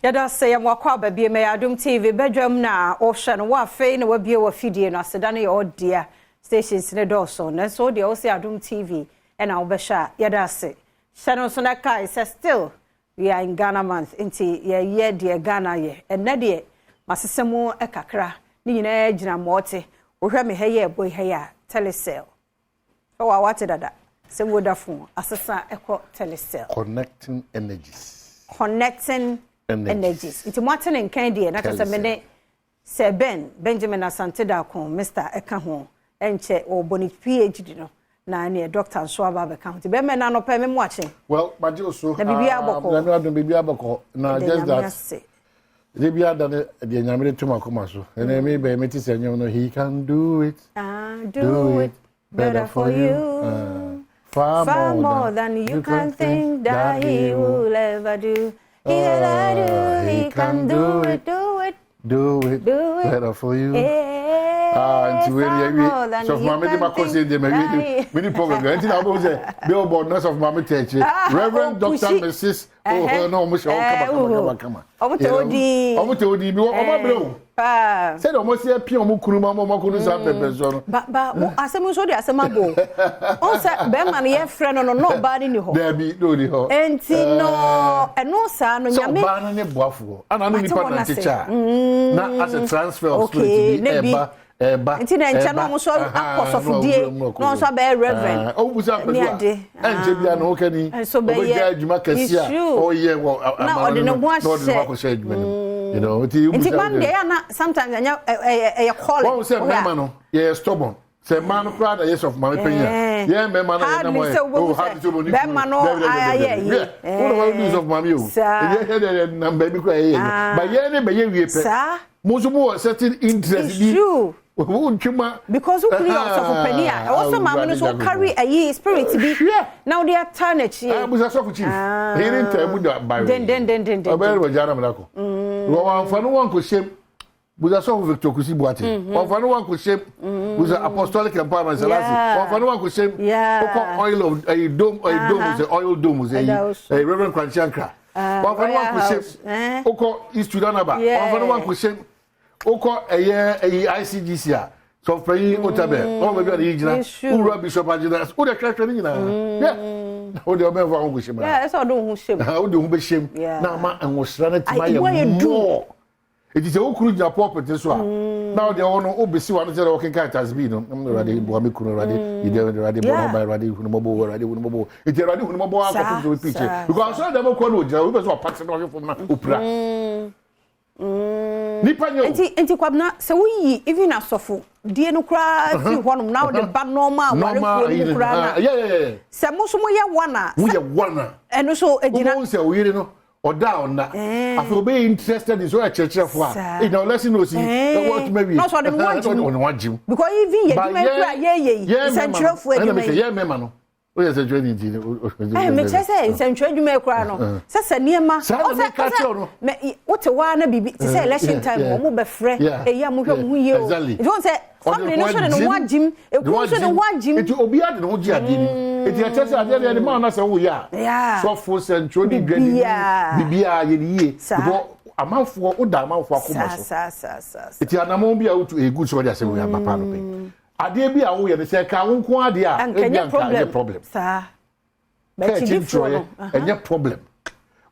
Yada say am wakwa ba bi me Adom TV Badwam na o hwe no wa fe na wa bie wa fidie no aseda na ye dia stations ne do so na so de o say Adom TV e na wo be hwa yada say channel so na kai say still we are in Ghana month inti ye de Ghana ye and na de masesemu e kakra ni nyina gina mote wo hwe me heye boy heya telecell so wa wate dada se Vodafone asesa ekọ telecell connecting energies. It's Martin and Candy, and I can say, Sir Benjamin Asante Dacon, Mr. Ekaho, and Che or Bonnie PhD, now near Dr. Swab County. Bemen and no payment watching. Well, but you so, the baby abacco, now just that. They be done the Yamil Tumacomaso, and I may be meeting, you know, he can do it. Do it better for you. Far more than you can think that he will ever do. He can do it better for you. So Mammy Macosi, the many program. Anything I was a billboard nurse of Mammy Teach, Reverend Dr. Mrs. Oh, no, Michelle, come on. Said almost a pion Mukuruma Mokunusa. But as a Musodi as a mabo. Also, Beman, your friend, or nobody knew. There be no, and no, and no son, and your man in a buffalo. And I'm a teacher. Not as a transfer of Eba. Intina channel mo so akoso die no so be reverend was up and Jebiano Kenny so be adwuma kasia oh yeah na ode no ho ahye you know it man dey na sometimes anya call it say man no yeah stubborn say man crowd yes of my opinion yeah man na mo oh hard to believe man no yeah what news of mommy you yeah na baby cry but yeah na be ye wie pe mo so mo certain interest because who clear yourself for penny also mama so carry a spirit to be now they are tarnished I was a chief he didn't tell me that by then abel jana mlako wo anfano wan ko shem buza so Victor Kusi Boate anfano wan ko shem buza apostolic empowerment selasi anfano wan ko shem oil of a dome the oil dome a reverend Kwanshankra anfano wan ko shem oko East Sudan aba anfano wan ko shem oko ICGC a so pray otabe o me bi na ura bishop agina o de krakra ni na o de o me va go shema so do hu shem o de hu be shem na ma enwosra na tima ya mo it is o kuru ja property so a now de o no obesi wa no se o kenka tas bi no na rade bo me kunu rade ide rade bo ba rade hunu mobo rade hunu mobo it rade hunu mobo akọ to picture because so dem ko no ja we be so pack no from na opra Enti kwabna se wuyi even asofo die no kra fi honum now the bad normal ware kra na yeah se muso mo ye wana eno so ejina wo se uyire no oda ona afo be interested in so a church for e na lesson no see what maybe no so the one because even ye kra ye centralfo ye mema no o ye se journey di me say central adwuma kra no sesa niema what wa na bibi ti say election time o mo be frɛ eya mo hwɛ mo yie o you don't say family no so no wajim e ko so no wajim eti obi ade no gi ade ni eti a chese ade de man na say wo ya so for central di dwani bibia ye yie because amanfo o da amanfo akoma so eti anamon bia wo to e good so dey say we papa no pe ade bi a wo ye ne say ka wo nko ade a e bi problem sa ba chi troye enye problem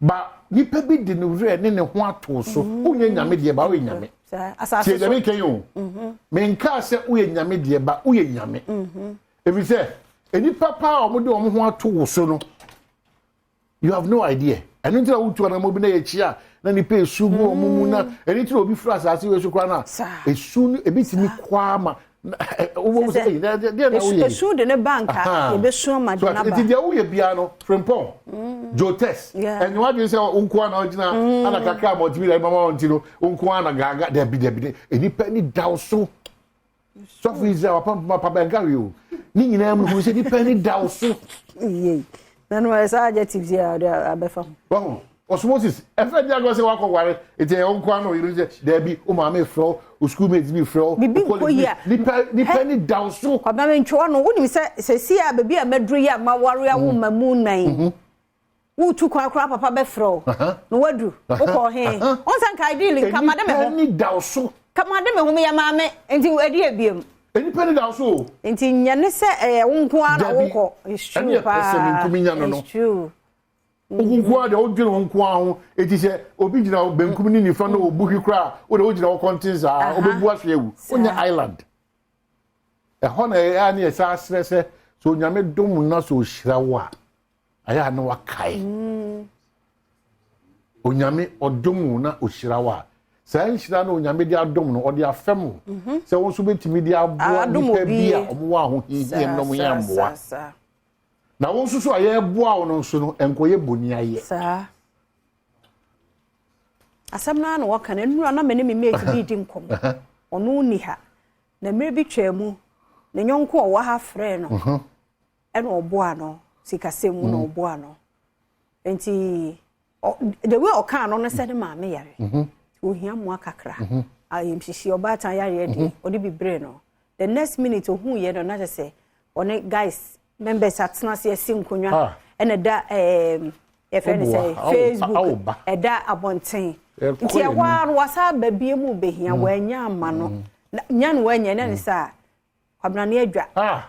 ba nipa bi de no re ne ho ato so onye nyame de ba wo nyame asase so me kan yo me nka se wo nyame de ba wo nyame ebi se eni papa o mo de o ho ato so no you have no idea enu tira wo tu na mo bi na ye chi a na ni pe esu go mo mu na eni tira obi fra asase we so kwa na esu ebi ti ni kwa ma wo say dey na wo ye esu de ne banka e be so ma de na ba so dey wo ye bia no frimpon jotes and what you say unko na ogina ana kakra mo tibi da mama onti no unko ana gaga da bi eni pa ni dawso so for Israel papa bengawi o ni nyina mu hu se ni pa ni dawso na no esa adjectives ya abefa wow osmosis efe dia go se wa ko ware ite unko ana o yiru se da bi o ma me fro o school mates bi fro ni pa ni dawso kwa ma ntwo no woni se si a baby a madru ya ma ware a wo mamu nan wo tu kwa papa be fro no wadu wo he on san kai deal kamade me ho ni dawso kamade me ho me ya maame enti edi abiem eni peni dawso enti nyane se wo nko ara wo ko it's true pa it's true nko ara de o dwene nko aho eti se obi gina benkum ni nifa no obuhi kra wo de o gina wo kontinza obebu ahwe ewu onya island ho na ya na esa stress so nyame dom na so hira wa aya na wakai onyame odom na ohira wa sa nhira na onyame di adom no odi afem se won so betimi di aboa nipa bia omwa ho hiye no mo yamboa na won so aye boa no so no enkoye boni aye sa asam na na waka na nura na me ne me edi di nkom ono ni ha na me bi twemu na nyonko o wa ha frɛ no ena oboa no sikasemu na oboa no enti the way oka no se ne maame yare ohia mu akakra ayem hihie obata yare de odi bibre no the next minute ohu ye no na say one guys members atena se asinkonwa ena da e friend say Facebook eda abonten nti e wa wasa babie mu behia wanya ama no nya no wanya na ne sa kwabna ne adwa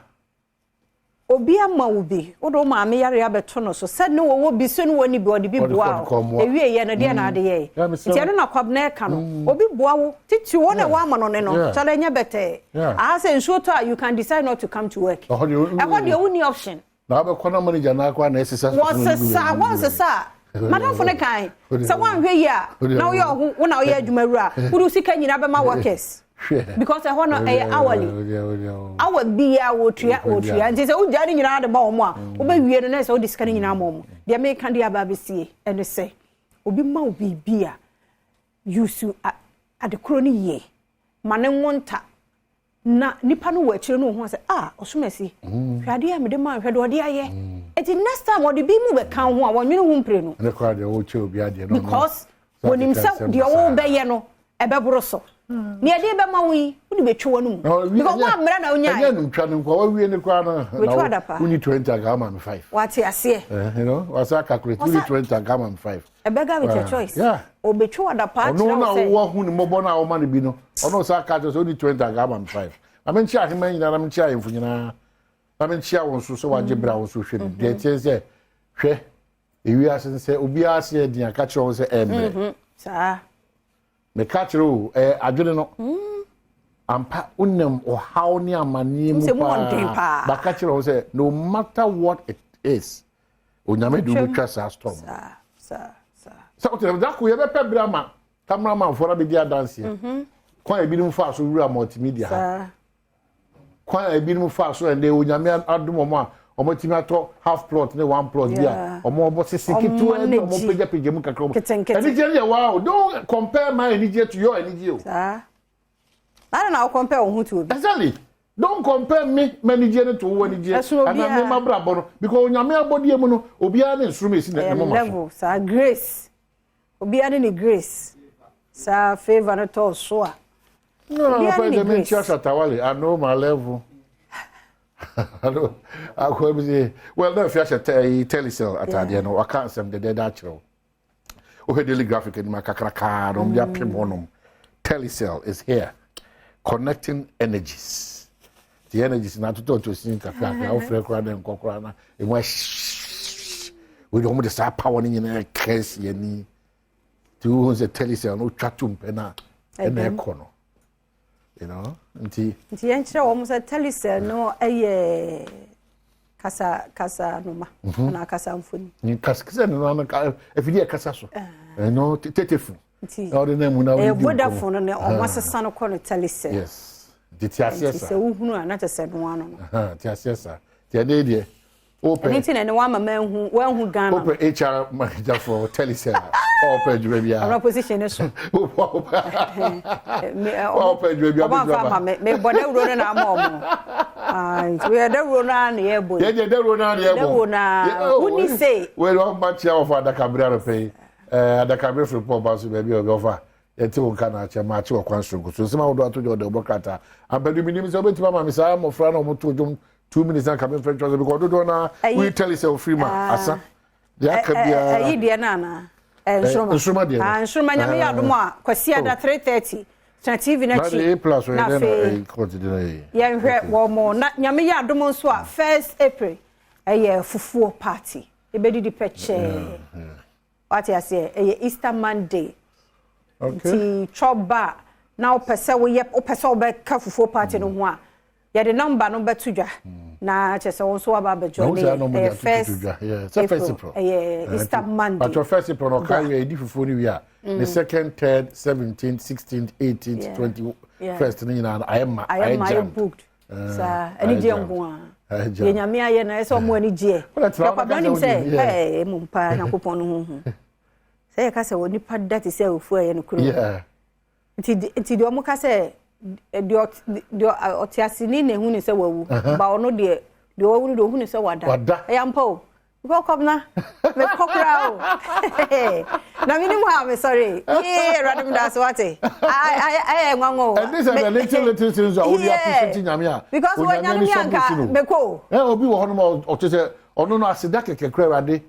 obi ama obi wodo maame yare abeto no so said no wo bi so no woni bi odi bi boa ewie ye no de na ade ye nti eno na kwabna e ka no obi boa wo titi wo na wa ama no ne no chale nya bete I say so to you can decide not to come to work e what the only option na be kona manager na akwa na exercise what's sa madam for ne kai se wan hwe yi a na wo na wo ya adwumawura wo du sika nyina be ma workers because I want hourly our bia wo tua nti se wo jari nyina de ba wo mo a wo ba wie no na se wo disika nyina mo de me kan de aba besie ene se obi ma wo bibia yusu adekoro ni ye mane wonta na nipa no wa chire no ho se osomasi hwade ya me de ma hwade ode aye eti next time wo de bi mu be kan ho a wonwene ho mpre no ne kwa de wo che obi ade no because wonim se de wo be ye no ebe boroso ni ade be ma wi wudi betwe no mu because wa mra na onya ya num twa no kwa wie ne kwa no uni 20 agama 5 wati ase you know wasa calculate uni 20 agama 5 ebega with your choice o betwe wada part no na wo hu ni mobo na wo ma ne bi no ono sa ka so uni 20 agama 5 amenchi ahema nyina na menchi ayemfu nyina na menchi awon so waje bra won so hwe de tie se hwe ewi ase se obi ase e dia ka kire won se emre sa me kachiro adwene no ampa unnem o how ni amani mu pa ba kachiro say no matter what it is onyame do be trust our storm so da ko ye be pe brama cameraman for be dia dance kwa e bi nu fa so wura multimedia ha kwa e bi nu fa so ende onyame adom mo a omotimi ato half plot ne one plot dia omo sisiki to e omo peja mu kakro eni je ye wow don't compare my energy to your energy o I don't compare who to exactly don't compare me energy to your energy and me ma brabo no because onyame abodi emu no obi a na instrument si na mo level sa grace obi a ni grace sa favor na to so a no for the men church atawale I know my level hello well no if you should telecell atade no I can't say the dead actual o daily graphic in my kakraka no ya pem honom telecell is here connecting energies the energies na to sin kakraka o frɛ kora na nkokora na e wa we don't want to power ni na case yani to the telecell no twatum pe na e na ekono you know nti enche wo musa telecell no eye kasa no ma na kasa mfoni ni kasa no na efidi kasa so no tetefu na ode na mu na we Vodafone ne o masesa no ko no telecell yes diti asiesa se uhunu ana te se no ano no ti asiesa ti ade de open anything and one man who Ghana open HR manager for telecell open jubia our position so open jubia me bode ro na ma omo we dey ro na na ye boy dey ro na na ye boy who ni say we don match of Adakabria pay Adakabria for basu baby over yeti won kana che match o kwanstro so sima wodo ato de obokata abadu minim se obetima ma misa mo fra na mo to 2 minutes na come French because do na we tell you free man asa Ya ka bia. Ayi de na na. Nshuruma de. Nshuruma nyame ya domo a kwasi ada 3:30. Tena TV na chi. Na fe. Continue. Ya nhwe wo mo na nyame ya domo nso a 1st April. Fufuo party. Ebedi peche. What you say? Easter Monday. Okay. Ti choba na opese wo ye opese obeka fufuo party no ho a. Ya the number no betudwa. Na chese won so aba bejo ne first April. Easter Monday. But your first April no carry edi fufuo ni wi a. The 2nd, 3rd, 17th, 16th, 18th, 21st ni na I am booked. Sa ani je ngo a. Ye nyame aye na eso mo ani je. Papa nim say mo mpa na kopon no ho. Say ka say woni pada ti say ofu aye no kuro. Yeah. Nti de omo ka say de otiasini na hu ni say wawu. Ba ono de wawu de hu ni say wada. Ya mpa o. Go come na. Me kokra o. Na mini mo have sorry. Radum das what I nwango. And this is the little things that we appreciate nyame a. Because when nyame anka me ko. Obi wo hono mo o te say ono no aseda kekekra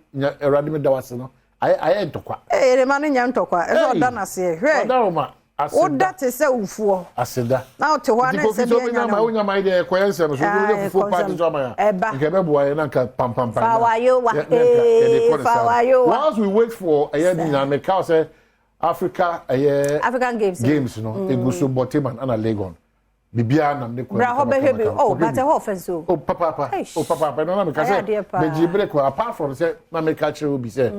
Erade me da wase no. I ntokwa. Le man nya ntokwa. E so da na se. Hwe. Odaroma. O da te se ufuo. Aseda. Na o te ho na se be nya na. O nya mai de koyense no so we fufu party so ma ya. Nke be boy na nka pam. Fawayo wa. Once we wait for na me ka say African games no eguso Boteman and Legon. Bibia na me ko. Bra ho be hwe oh but e ho offense o. Oh papa no na me ka say me jibre ko apart from say na me ka chere obi say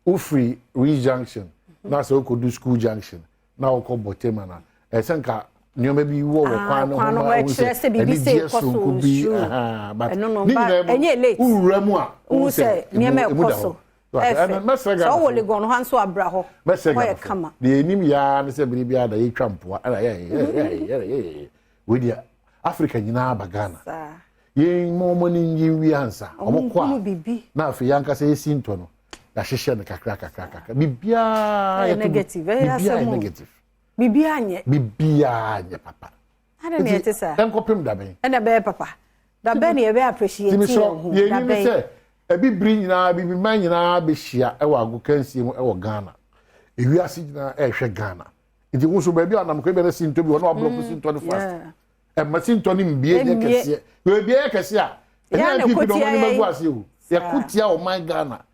o free Reach Junction na say o ko do School Junction na o ko Boteman na e say nka nyoma bi wo kwa no ho ma chere say bibi say ko so but no enye late ura mu a o say nyema e ko so so wo le gon han so abra ho ko kama de enim ya ne se biri bia da ye twampoa ala we dia Africa nyina ba Ghana ye mo ni nyi ansa omokwa na afi yanka se sinto no da hihye ne kakra bibia negative bibia anye papa ada ne etisa enkopem da ben na be papa da ben ye be appreciate you da ben say ebibiri nyina bibiman nyina be hia e wa agokansie mu e wo Ghana ewiase nyina e hwe Ghana nti wo so ba bi anam ko be na sinto bi wo na oblock sinto no fast e ma sinto ni mbie de kese we bie kese a enya pipi no mo ni magu ase o ye kutia o my Ghana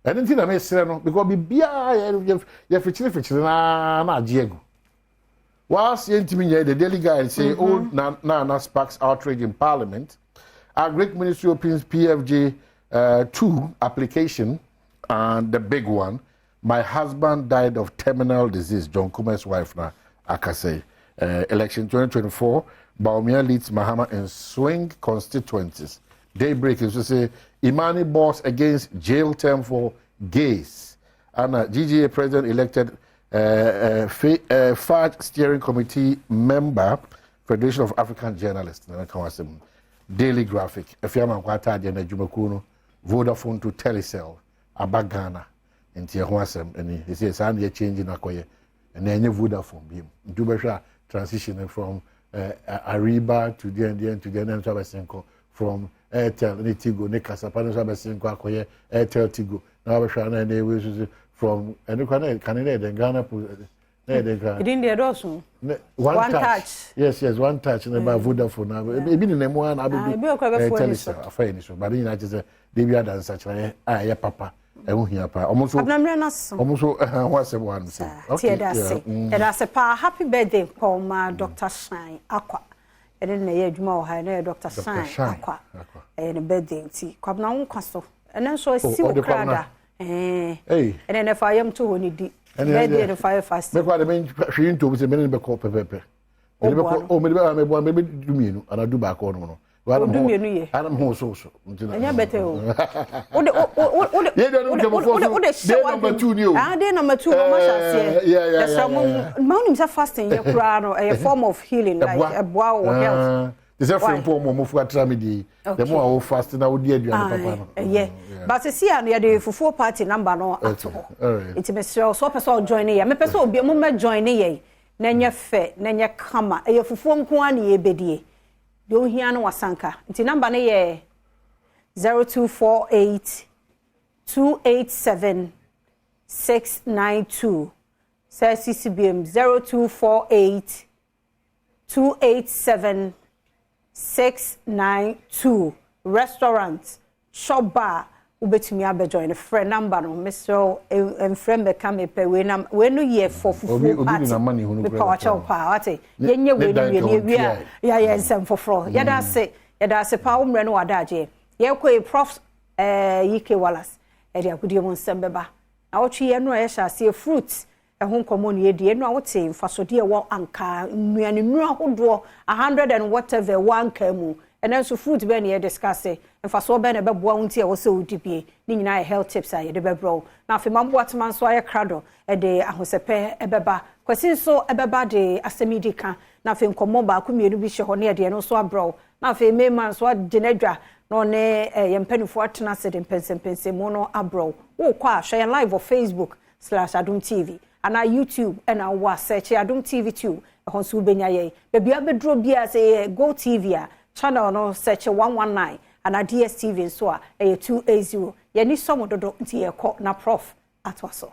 and nti na me sere no because bibia ye fichire na agiego whilst yentimi nya the daily guide say na sparks outrage in parliament. Our Greek Ministry opens PFJ 2 application, and the big one, my husband died of terminal disease, John Kume's wife now, Akase. Election 2024, Baumia leads Mahama in swing constituencies. Daybreak is to say, Imani boss against jail term for gays. And GGA president elected FAD steering committee member, Federation of African Journalists. Daily Graphic, Efiama Kwata de na Jumakuno, Vodafone to Telecel, Abagana, and Tiahuasem, and he says, I'm changing Akoye, and then you Vodafone beam. Dubasha transitioning from Ariba to the end to the end of from Airtel, Tigo, Nicasa, Panasabasinko, Akoye, Airtel Tigo, now Shana, from Canada and Ghana. One touch. Yes, one touch. And about Vodafone. Maybe in the one, I will be but in that they be done such a papa. I won't hear almost once a one. And as a pa, happy birthday, call my Dr. Shine Aqua. And then the age more high, Dr. Shine Aqua. And a birthday tea. Come now, Castle. And then so I see what crowd. And then if I am too, when you did. And the fire fast. Make what I mean, she into was a minute before Pepe. Oh, maybe do me, and I do back on. Well, do me, I'm home so. And you better. Number 2 new. And then number 2, yeah. Mountains are fasting, a form of healing, like a bow or health. There's a friend for Tramidi. The more fasting, I would dear you. Yeah. But I see, I need for 4 party number no at all. It's a message, so person joining ye. Me person be a moment joining ye. Nanya fe, nanya kama. A for 4 kwani ye bedie. Do hear no wasanka. It's number ye 0248 287 692 CCBM 0248 287 692 restaurant shop bar ubetumi abejoin friend number no Mr. and friend be come pe we no ye for fufu party me power chow pa ate yenye we no ya nsem foforo ya da se pa umre no wadaje ye kwe prof yike wallace e dia kudie mo nsem beba na wotwe ye no ye sha se fruits ehun komo ne yedie no awote mfasode e wo anka nnuane nnu ahodo 100 and whatever one kamu and then so fruit be ne discuss mfaso be ne beboa wonti e wo se odibie ni nyina health tips aye de bebro na afi mambo atman so aye krado e de ahosepe ebeba kwasi so ebeba de asemidika na afi nkomo ba akumienu bi hye ho ne de no so abro na afi mema so adenadwa no ne yempanifo atena se de pensempense mo no abro wo kwa share live on Facebook/Adom TV and our YouTube and our search Adom TV 2 ehon so benya ye bebia bedro bia say Go TV a channel no search 119 and our DSTV so a 280 ye ni somo dodo nti ye ko na prof atwaso